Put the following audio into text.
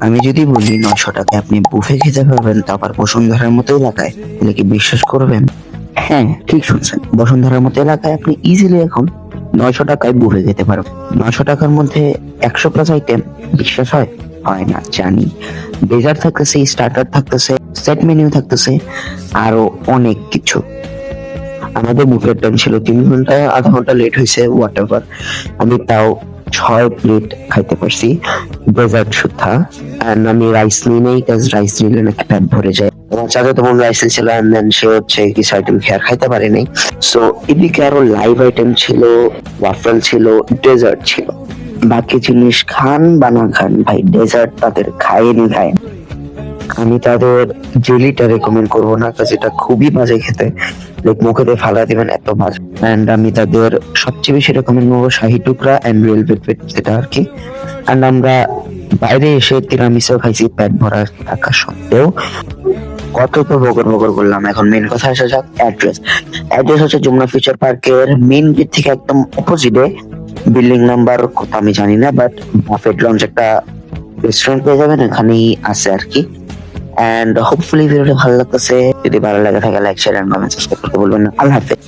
আমি যদি বলি 900 টাকায় আপনি বুফে খেতে পারবেন, তা আবার বসুন্ধরার মতো এলাকায়, তাহলে কি বিশ্বাস করবেন? হ্যাঁ, ঠিক শুনছেন, বসুন্ধরার মতো এলাকায় আপনি ইজিলি এখন 900 টাকায় বুফে খেতে পারবেন। 900 টাকার মধ্যে 100+ আইটেম, বিশ্বাস হয়? হয় না, জানি। ডেজার্ট থাকতেছে, স্টার্টার থাকতেছে, সেট মেনু থাকতেছে, আরো অনেক কিছু। আমাদের বুফের টাইম ছিল 3 ঘন্টা, আধা ঘন্টা লেট হয়েছে, হোয়াট এভার। আমি তাও 6 প্লেট খাইতে পারছি, ডেজার্ট সুদ্ধা। And আমি রাইস নিই নাই, রাইস নিলে নাকি পেট ভরে যায়। এবং চাচা তো বোন রাইস ছিল, and then সে হচ্ছে কিছু আইটেম খেয়ে আর খাইতে পারে নাই। সো এদিকে আরো লাইভ আইটেম ছিল, ওয়াফল ছিল, ডেজার্ট ছিল। বাকি জিনিস খান বা না খান, ভাই ডেজার্ট তাদের খায়নি খায়। আমি তাদের জেলিটা রেকমেন্ড করবো না, কারণ এটা খুবই বাজে খেতে, লাইক মুখে দিয়ে ফালা দিবেন, এত বাজে। এন্ড আমি তাদের সবচেয়ে বেশি রেকমেন্ড করবো শাহি টুকরা এন্ড রিয়েল ভেলভেট, যেটা আর কি। এন্ড আমরা বাইরে এসে তিরামিসও খাইছি পেট ভরা থাকা সত্ত্বেও। কত তো বগর বগর করলাম, এখন মেন কথা আসা যাক। অ্যাড্রেস অ্যাড্রেস হচ্ছে যমুনা ফিউচার পার্কের মেইন গেট থেকে একদম অপোজিটে, বিল্ডিং নাম্বার কত আমি জানি না, বাট বাফেট লঞ্চ একটা রেস্টুরেন্ট পেয়ে যাবেন, এখানেই আছে আর কি। এন্ড হোপফুলি ভিডিওটা ভালো লাগতেছে। যদি ভালো লাগে থাকে like share and comment subscribe করতে বলবেন না। আল্লাহ হাফেজ।